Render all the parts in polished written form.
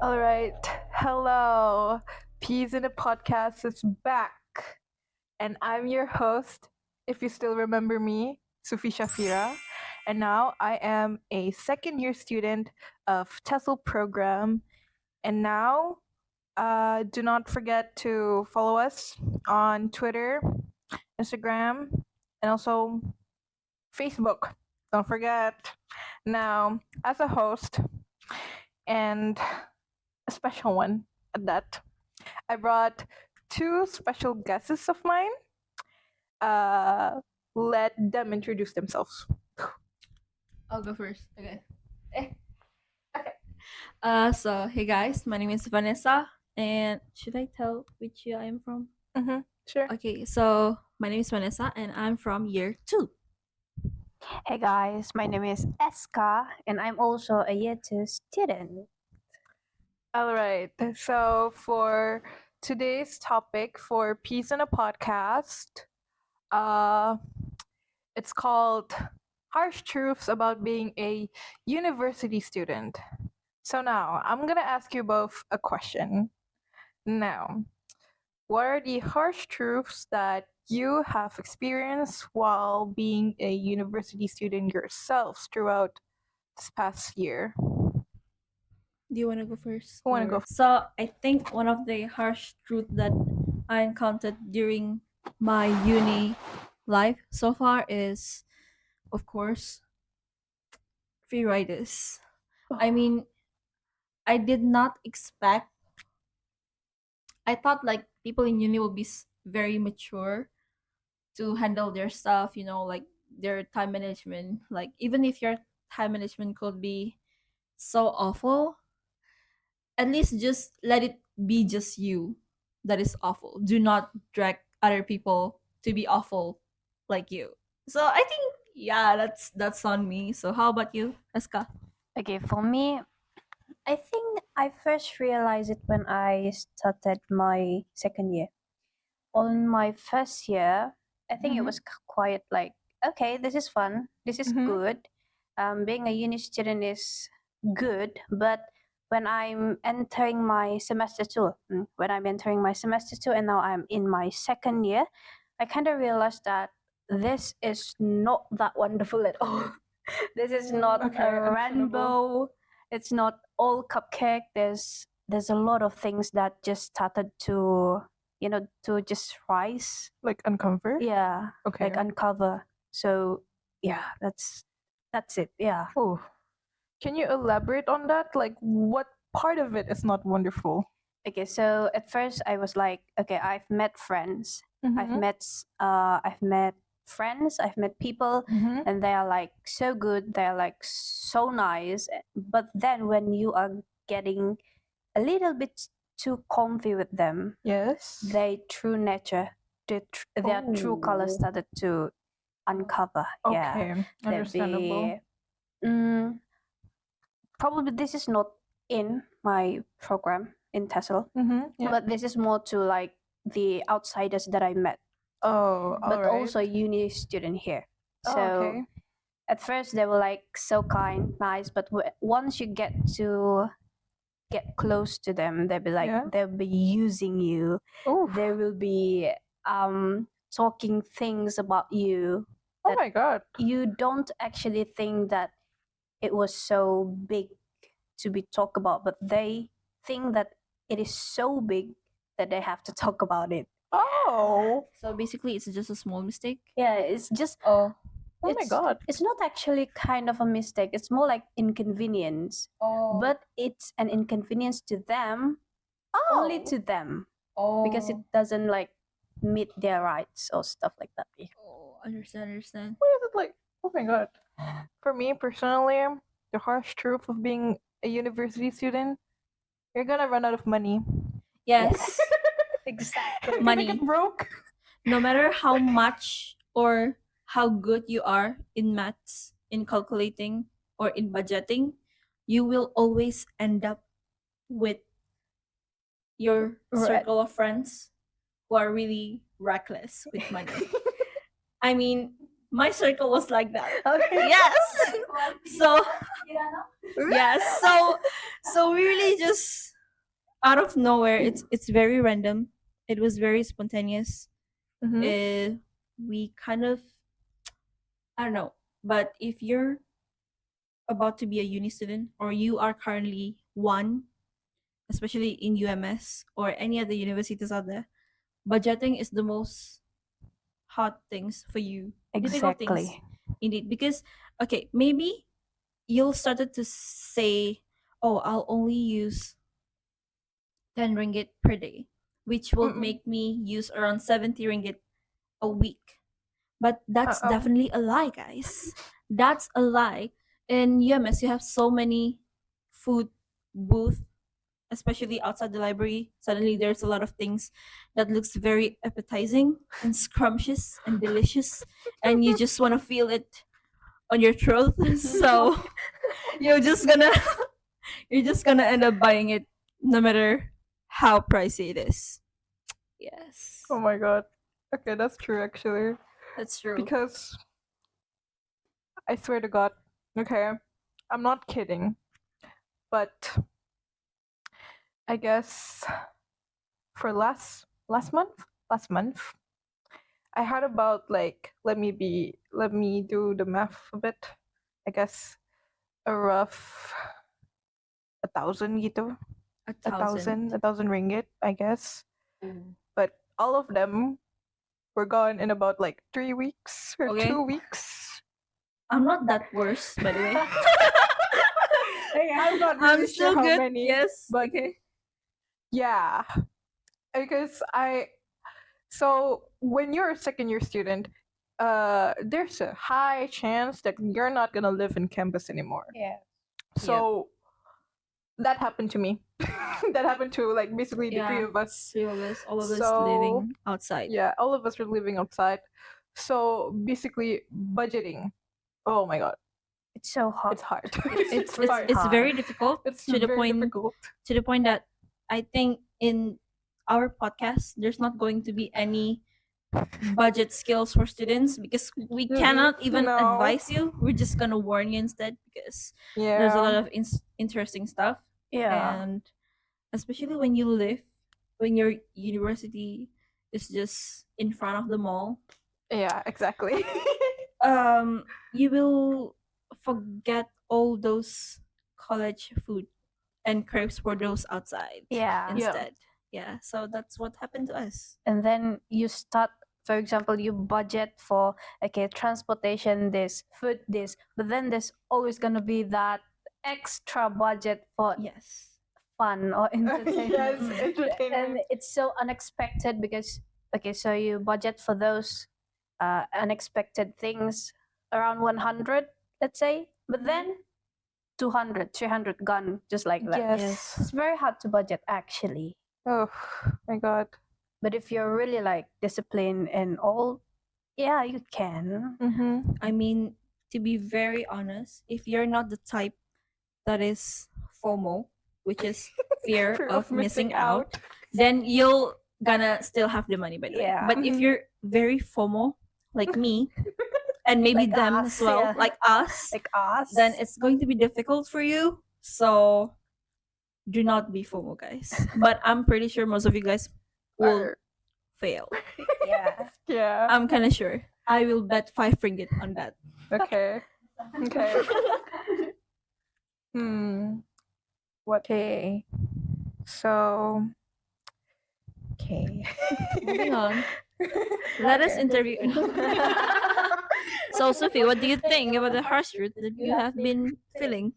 All right. Hello. Peas in the Podcast is back. And I'm your host, if you still remember me, Sufie Shafira. And now I am a second year student of TESL program. And now do not forget to follow us on Twitter, Instagram, and also Facebook. Don't forget. Now, as a host and a special one at that, I brought two special guests of mine. Let them introduce themselves. I'll go first. Okay. So hey guys, my name is Vanessa, and should I tell which year I am from? Sure. Okay, so my name is Vanessa, and I'm from year 2. Hey guys, my name is Eska and I'm also a year 2 student. All right. So for today's topic for Peace in a Podcast, it's called Harsh Truths About Being a University Student. So now I'm gonna ask you both a question. Now, what are the harsh truths that you have experienced while being a university student yourselves throughout this past year? Do you want to go first? Who wanna go? So I think one of the harsh truth that I encountered during my uni life so far is, of course, free riders. I mean, I did not expect. I thought like people in uni will be very mature to handle their stuff, like their time management. Like even if your time management could be so awful, at least just let it be just you that is awful. Do not drag other people to be awful like you. So I think that's on me. So how about you, Eska? Okay, for me, I think I first realized it when I started my second year. On my first year, I think it was quite like, okay, this is fun, this is good. Being a uni student is good, but when I'm entering my semester 2, and now I'm in my second year, I kind of realized that this is not that wonderful at all. This is not a rainbow. It's not all cupcake. There's a lot of things that just started to to just rise. Like uncover? Yeah. Okay. Like uncover. So yeah, that's it. Yeah. Oh. Can you elaborate on that? Like what part of it is not wonderful? Okay, so at first I was like, okay, I've met friends. I've met friends, I've met people, and they are like so good, they're like so nice. But then when you are getting a little bit too comfy with them, Yes. their true nature, their true colors started to uncover. Yeah, Okay. Understandable. probably this is not in my program in TESL, Yeah. but this is more to like the outsiders that I met, Oh, but alright. also uni student here. Oh, So okay. at first they were like so kind, nice, but once you get close to them, they'll be like, Yeah. they'll be using you. Oof. They will be talking things about you Oh that my god. you don't actually think that it was so big to be talked about, but they think that it is so big that they have to talk about it. Oh. So basically, it's just a small mistake. Yeah, it's just Oh, Oh my god. it's not actually kind of a mistake. It's more like inconvenience. But it's an inconvenience to them, only to them, because it doesn't like meet their rights or stuff like that. Understand. What is it like? Oh my god. For me personally, the harsh truth of being a university student, you're gonna run out of money. Yes. Exactly. You're Money. gonna get broke. No matter how much or how good you are in maths, in calculating, or in budgeting, you will always end up with your circle of friends who are really reckless with money. I mean, my circle was like that. Okay. Yes. So yes. So we really just out of nowhere. It's very random. It was very spontaneous. We kind of, I don't know, but if you're about to be a uni student or you are currently one, especially in UMS or any other universities out there, budgeting is the most hard things for you. Difficult things, Exactly. indeed. Because okay, maybe you'll started to say, oh, I'll only use 10 ringgit per day, which will make me use around 70 ringgit a week. But that's definitely a lie, guys. That's a lie. In UMS, you have so many food booth, especially outside the library. Suddenly, there's a lot of things that looks very appetizing and scrumptious and delicious, and you just want to feel it on your throat. So you're just gonna you're just gonna end up buying it, no matter how pricey it is. Yes, Oh my god. Okay, that's true actually. that's true. Because I swear to God, okay, I'm not kidding, but I guess for last month, I had about like let me do the math a bit. I guess a rough 1,000 gitu, A a thousand. thousand ringgit, I guess. Mm. But all of them were gone in about like 3 weeks or Okay. 2 weeks. I'm not that worse, by the way. I'm not I'm really still sure how good. many. Yes, but okay. yeah, because so when you're a second year student, there's a high chance that you're not gonna live in campus anymore. Yeah. So that happened to me. That happened to like basically the three Yeah. of us. Three of us, all of us So- living outside. Yeah, all of us were living outside. So basically, budgeting. Oh my god, It's so hard. it's hard. It's hard. it's very difficult It's to the very point difficult. that I think in our podcast there's not going to be any budget skills for students because we cannot even No. advise you. We're just gonna warn you instead because Yeah. there's a lot of interesting stuff, Yeah. and especially when your university is just in front of the mall, Yeah, exactly. you will forget all those college food and crepes for those outside Yeah. instead. Yeah, so that's what happened to us. And then you start, for example, you budget for okay, transportation this, food this, but then there's always gonna be that extra budget for Yes. fun or entertainment. Yes, And entertainment. it's so unexpected because okay, so you budget for those unexpected things around 100, let's say, but then 200, 300 gone just like that. Yes. It's very hard to budget actually. Oh my god. But if you're really like disciplined and all, yeah, you can. Mm-hmm. I mean, to be very honest, if you're not the type that is FOMO, which is fear of missing out, then you'll gonna still have the money, by the way. Yeah. But if Mhm. you're very FOMO, like me, and maybe Like them us, as well, yeah. like us, Like us. then it's going to be difficult for you. So do not be FOMO, guys. But I'm pretty sure most of you guys will fail. yeah. Yeah. I'm kind of sure. I will bet 5 ringgit on that. Okay. Okay. What? Okay. So. Okay. Moving on. Let us interview. So, Sufie, what do you think about the harsh truth that you have been feeling?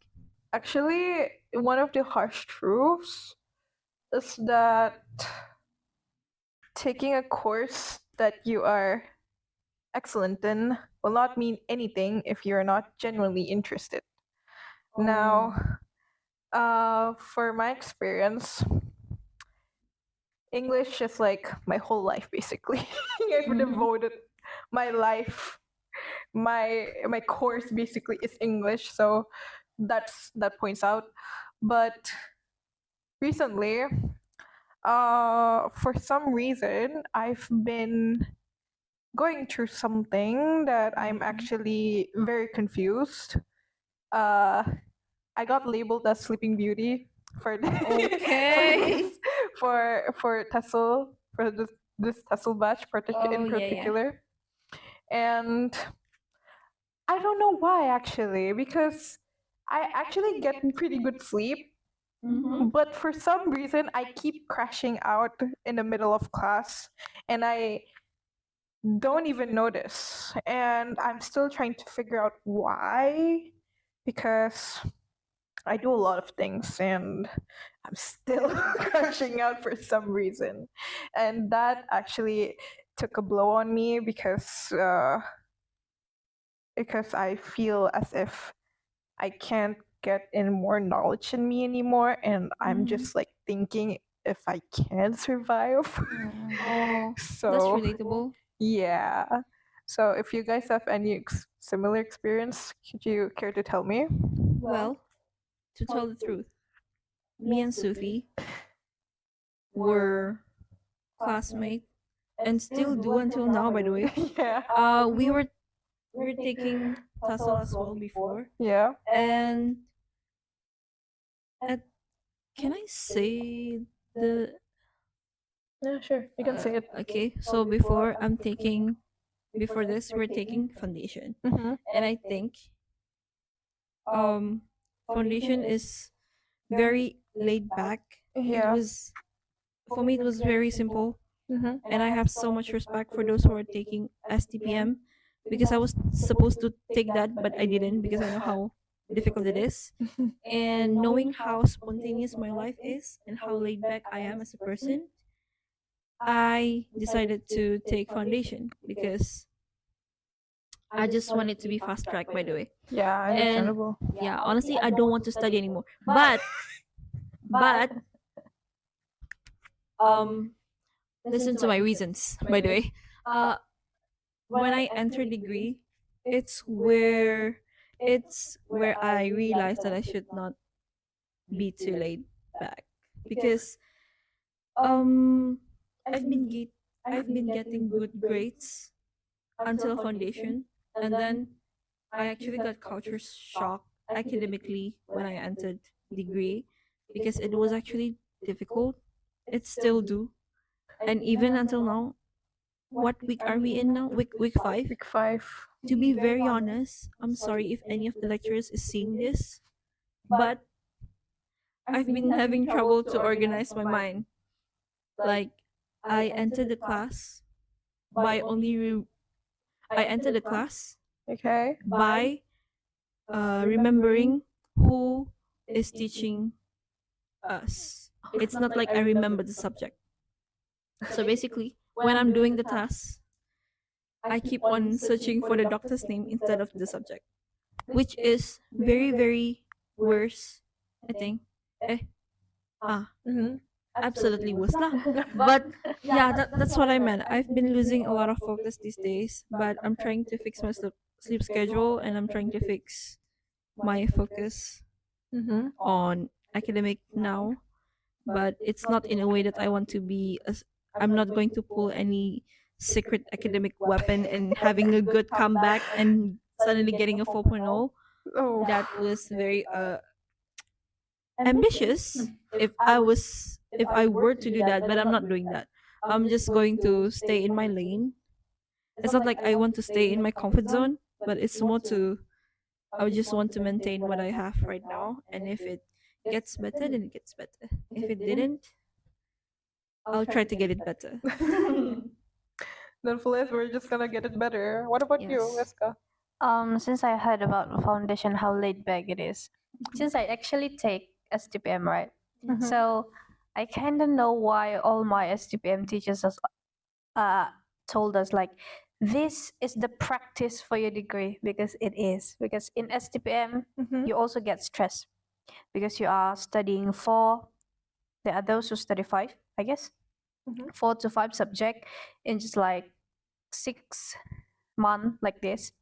Actually, one of the harsh truths is that taking a course that you are excellent in will not mean anything if you're not genuinely interested. Now, for my experience, English is like my whole life basically. I've devoted my life, my course basically is English, so that points out. But recently, for some reason, I've been going through something that I'm actually very confused. I got labeled as Sleeping Beauty for Okay. for TESL, for this TESL batch in Oh, yeah, yeah. particular. And I don't know why actually, because I actually get pretty good sleep, but for some reason I keep crashing out in the middle of class and I don't even notice. And I'm still trying to figure out why, because I do a lot of things and I'm still crashing out for some reason. And that actually took a blow on me because I feel as if I can't get any more knowledge in me anymore, and I'm just like thinking if I can survive. Oh, that's So relatable. yeah. So if you guys have any similar experience, could you care to tell me? Well, to tell the truth, me and Sufie were classmates and still do until now, by the way. Yeah. We were taking TESL as well before, Yeah. and at can I say the Yeah, sure. You can say it. okay? So before this we're taking foundation, Mm-hmm. and I think foundation is very laid back. It Yeah. was for me it was very simple, Mm-hmm. and I have so much respect for those who are taking STPM because I was supposed to take that but I didn't because I know how difficult it is. And knowing how spontaneous my life is and how laid back I am as a person, I decided to take foundation because I just want it to be fast track, by the way. Yeah, And understandable. yeah, honestly, I don't want to study anymore. But listen to my reasons, by the way. Uh, when I entered degree, it's where I realized that I should not be too laid back because um I've been getting good grades until foundation, and then I actually got culture shock academically when I entered degree because it was actually difficult. It still do, and even until now, what week are we in now? Week 5. Week 5. To be very honest, I'm sorry if any of the lecturers is seeing this, but I've been having trouble to organize my mind. Like I entered the class by I entered the class Okay. by remembering who is teaching us. It's not like I remember the subject. So basically, when I'm doing the task, I keep on searching for the doctor's name instead of the subject, which is very, very worse, I think. Eh, Mm-hmm. absolutely worse lah. But yeah, that's what I meant. I've been losing a lot of focus these days, but I'm trying to fix my sleep schedule and I'm trying to fix my focus Mm-hmm. on academic now, but it's not in a way that I want to be. I'm not going to pull any secret academic weapon and having a good comeback and suddenly getting a 4.0. Oh. That was very ambitious. If I were to do that, but I'm not doing that. I'm just going to stay in my lane. It's not like I want to stay in my comfort zone, but it's more to I just want to maintain what I have right now, and if it gets better, then it gets better. If it didn't, I'll try to get it better. Then Feliz, we're just gonna get it better. What about you, Yes. Weska? Since I heard about the foundation, how laid back it is, since I actually take STPM, right? Mhm. So I kind of know why all my STPM teachers told us like this is the practice for your degree, because it is, because in STPM Mhm. you also get stress because you are studying 4, there are those who study 5, I guess. 4 to 5 subject in just like 6 months like this.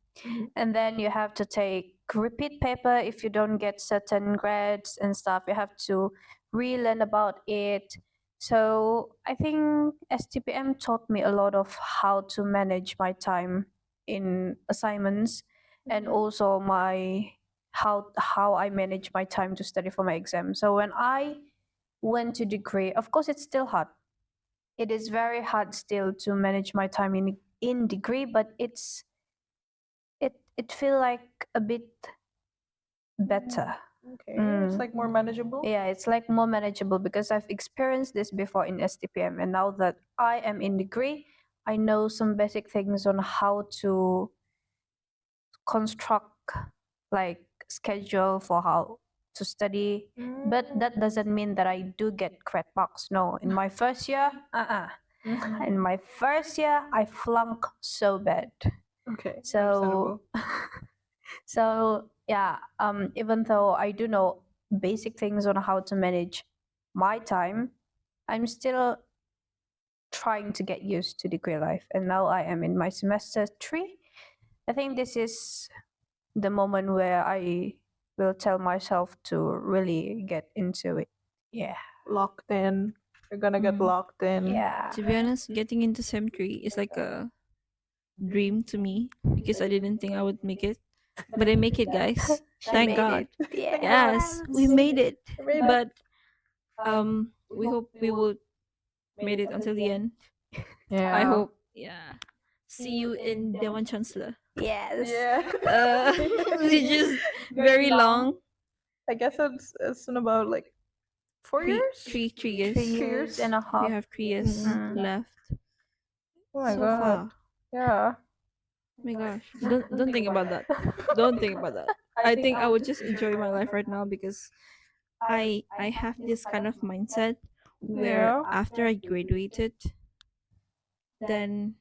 And then you have to take repeat paper if you don't get certain grades and stuff. You have to relearn about it. So I think STPM taught me a lot of how to manage my time in assignments and also my how I manage my time to study for my exam. So when I went to degree, of course it's still hard. It is very hard still to manage my time in degree, but it feel like a bit better. Okay, it's like more manageable. Yeah, it's like more manageable because I've experienced this before in STPM, and now that I am in degree, I know some basic things on how to construct like schedule for how to study. But that doesn't mean that I do get credit marks. No, in my first year, in my first year, I flunk so bad. Okay. So, so yeah, even though I do know basic things on how to manage my time, I'm still trying to get used to degree life. And now I am in my semester 3. I think this is the moment where I will tell myself to really get into it. Yeah. Locked in. You're gonna get locked in. Yeah. To be honest, getting into Sem 3 is like a dream to me because I didn't think I would make it. But I make it, guys. Thank God. Yes, we made it. But we hope we will made it until the end. Yeah. I hope. Yeah. See you in Dewan Chancellor. Yes. Yeah. Which is very long. I guess it's in about like 4 years. 3 years. 3 years and a half. We have 3 years left. Oh my So god. far. Yeah. Oh my gosh. Don't think about that. Don't think about that. I think I would just enjoy my life right now because I have this kind of mindset where Yeah. after I graduated, then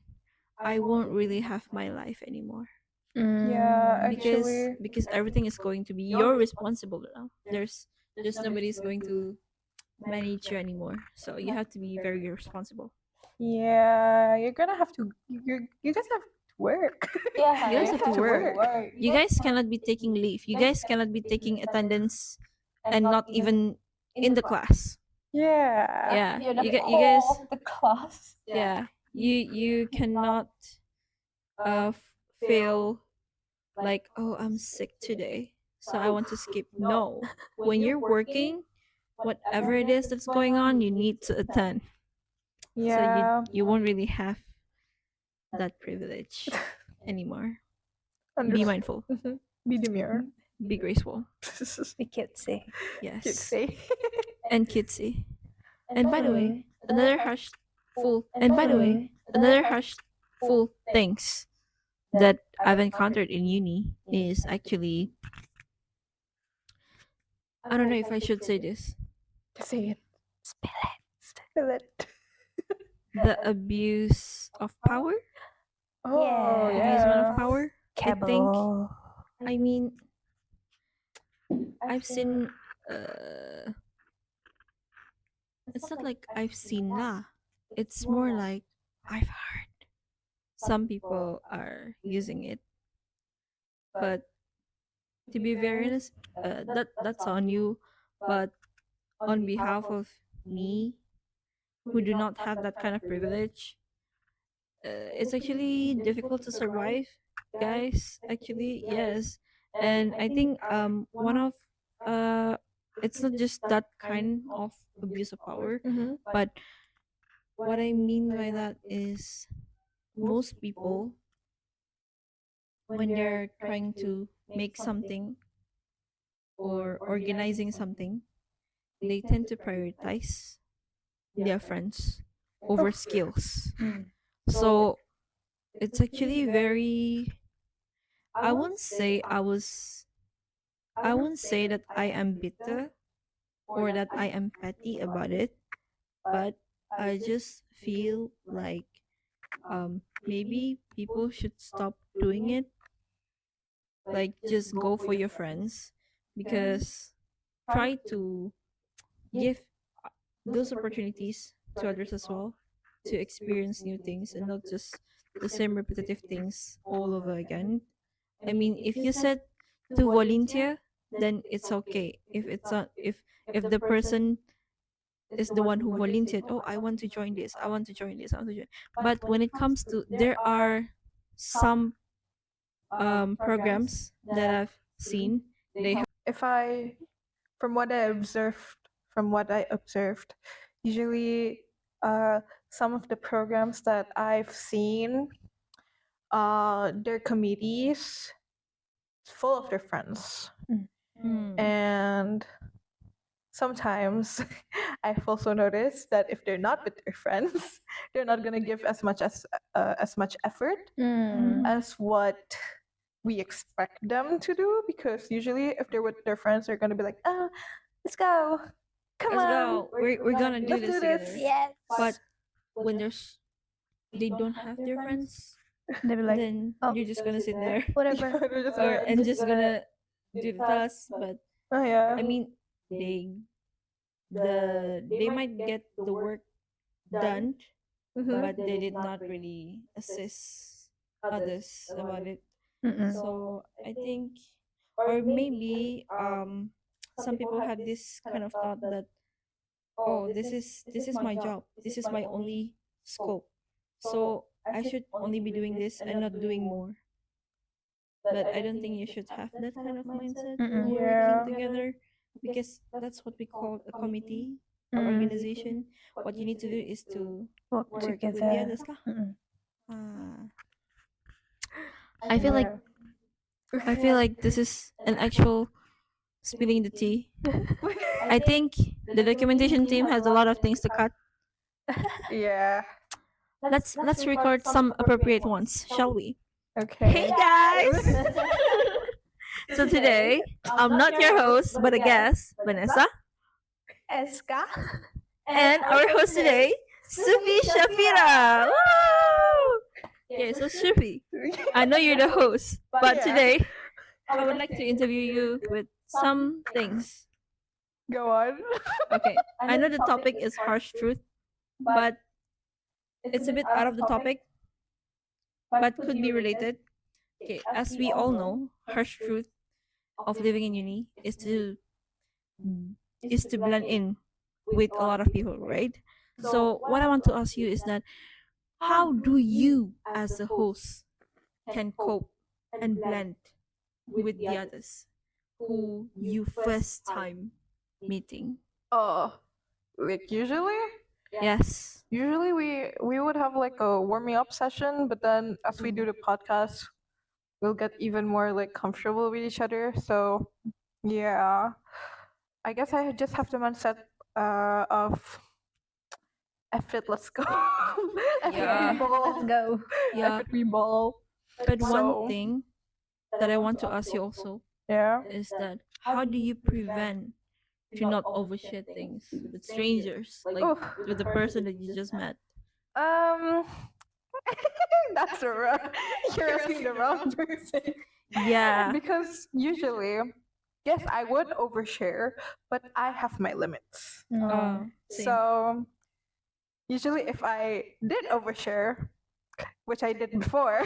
I won't really have my life anymore. Yeah, Because actually. because everything is going to be you're responsible now. There's nobody's going to manage you anymore. So you have to be very responsible. Yeah, you're gonna have to. You guys have to work. Yeah, You guys have to work. You guys cannot be taking leave. You guys cannot be taking attendance and not even in the class. Yeah. Yeah. You're the You core guys of the class. yeah. You cannot feel like, oh, I'm sick today, so I want to skip. No. When you're working, whatever it is that's going on, you need to attend. Yeah. So you won't really have that privilege anymore. Be Understood. mindful. Be demure. Be graceful. Be cutesy. Yes. Cute say. And cutesy. And by the way, another harshful things that I've encountered in uni is actually, I don't know if I should say this, Just say it. Spill it. Spill it. the abuse of power. Oh Yeah. Abusement yeah. of power. Cable. I mean, I've seen. It's not like I've seen lah. It's more like I've heard some people are using it. But to be very honest, that's on you. But on behalf of me, who do not have that kind of privilege, it's actually difficult to survive, guys. Actually, yes. And I think one of it's not just that kind of abuse of power, but what I mean by that is most people, when they're trying to make something or organizing something, they tend to prioritize their friends over skills. So it's actually very, I won't say that I am bitter or that I am petty about it, but I just feel like maybe people should stop doing it. Like just go for your friends, because try to give those opportunities to others as well to experience new things and not just the same repetitive things all over again. I mean, if you said to volunteer, then it's okay. If it's not, if the person is the one who volunteered, oh, I want to join this, I want to join this, I want to join. But when it comes to, there are some programs that I've seen they have From what I observed, usually some of the programs that I've seen, their committees full of their friends. And sometimes I've also noticed that if they're not with their friends, they're not gonna give as much effort as what we expect them to do. Because usually, if they're with their friends, they're gonna be like, "Oh, let's go, come let's on, go. We're gonna do let's this do this." together. Yes. But when they don't have their friends, They be like, then oh, you're just gonna sit there whatever. They're just or like, and just gonna do the task. But oh yeah, I mean, they might get the work done, Mhm. but they did not really assist others about it. Mm-mm. So I think, or maybe some people have this kind of thought that, oh, this is my job, this is my only scope, so I should only be doing this and not doing more. But I don't think you should have that kind of mindset Mm-mm. when Yeah. working together, because that's what we call a committee Mm. organization. What you need to do is to Work work with the together. others lah. Mm-mm. I feel like this is an actual spilling the tea. I think the documentation team has a lot of things to cut. Yeah. Let's record some appropriate ones, shall we? Okay. Hey guys! So today, I'm not your host, but a guest, Vanessa, Eska. and our host today, Sufie Shafira. Woo! Okay, so Sufie, I know you're the host, but Yeah. today I would like to interview you with some things. Go on. Okay, I know the topic is harsh truth, but it's a bit out of the topic, but could be related. Okay, as we all know, harsh truth of living in uni is to blend in with a lot of people, right? So what I want to ask you is that how do you as a host can cope and blend with the others who you first time meeting? Oh, like usually Yes. we would have like a warming up session, but then as we do the podcast, we'll get even more like comfortable with each other. So yeah, I guess I just have the mindset of F it, let's go. F it, Yeah. we ball. Let's go. Yeah. F it, we ball. But So- one thing that I want to ask you also Yeah. is that how do you prevent to not overshare things with strangers, like Oof. with the person that you just met? That's a wrong. You're asking the wrong person. Yeah. Because usually, yes, I would overshare, but I have my limits. No. Same. So usually, if I did overshare, which I did before,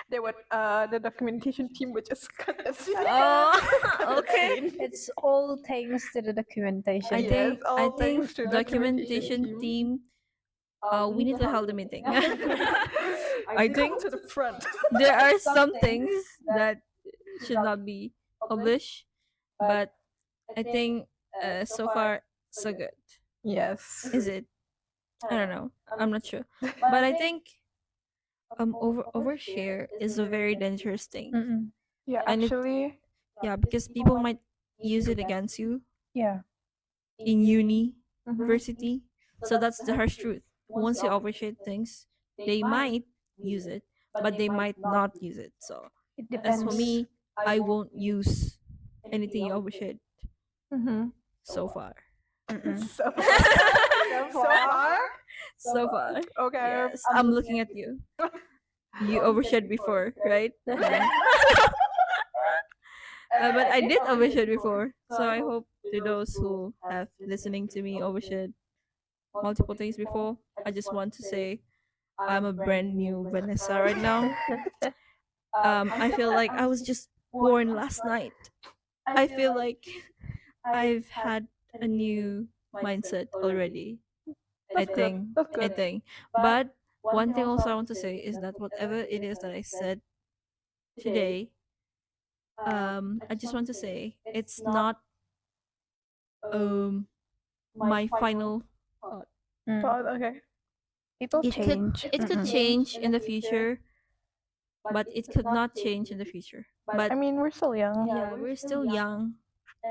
they would the documentation team would just cut us. Oh, okay. It's all thanks to the documentation. I Yes, think all thanks to documentation team. We need to hold a meeting. I think think to the front. There are some things that should not be published, but I think so far so good. Yes. Is it? I don't know. I'm not sure, but I think overshare is a very dangerous thing. Mm-mm. Yeah, And it- actually, Yeah, because people might use it against you Yeah. in mhm. university. So that's the harsh truth. Once you overshare things, they might use it, but they might not use it. So It as depends. for me, I won't use anything you overshared Mhm. so far. Mm-mm. So far. So far. Okay. Yes, I'm looking at you. You overshared before, right? But I did overshare before, so I hope to those who have listening to me overshared multiple things before, I just want to say I'm a brand new Vanessa right now. I feel like I was just born last night. I feel like I've had a new mindset already. I That's good. think. That's I good. think. But one thing also I want to say is that whatever it is that I said today, I just want to say it's not my final thought. Thought, okay. People It change. could change in the future, but it could not change in the future. But I mean, we're still young. yeah, we're still young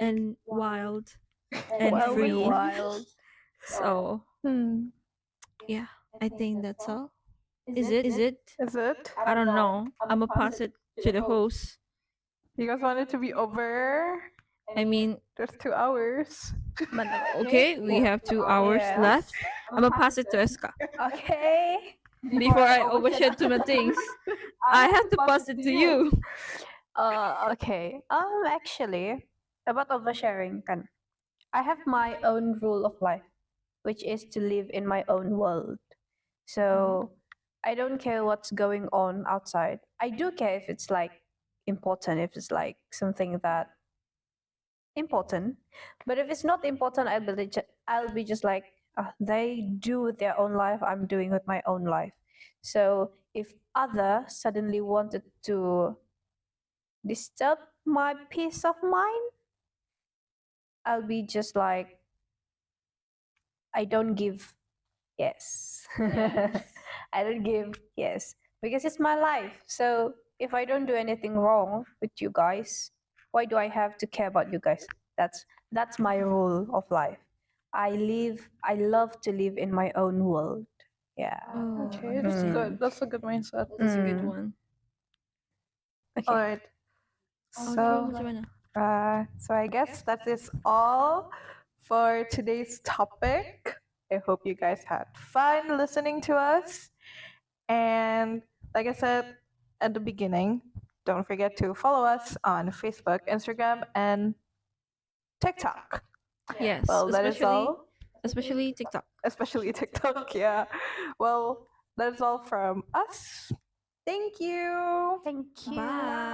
and wild and Wild and free. wild. So Hmm. yeah, I think that's all. Is it? Is it? I don't know. I'm gonna pass it to the host. You guys want it to be over? I mean, There's 2 hours. okay, we have 2 hours Yeah. left. I'm gonna pass it to Eska. Okay. Before I overshare too many things, I have to pass it to you. Okay. Actually, about oversharing, kan, I have my own rule of life, which is to live in my own world. So I don't care what's going on outside. I do care if it's like important, if it's like something that important. But if it's not important, I'll be just like, they do with their own life. I'm doing with my own life. So if other suddenly wanted to disturb my peace of mind, I'll be just like, I don't give yes. I don't give yes because it's my life. So if I don't do anything wrong with you guys, why do I have to care about you guys? That's my rule of life. I love to live in my own world. Yeah. Okay, that's good. That's a good mindset. That's a good one. Okay. All right. Outro So, macam mana? so I guess that is all for today's topic. I hope you guys had fun listening to us. And like I said at the beginning, don't forget to follow us on Facebook, Instagram, and TikTok. Yes, Well, that is all. especially TikTok. Especially TikTok, yeah. Well, that is all from us. Thank you. Thank you. Bye.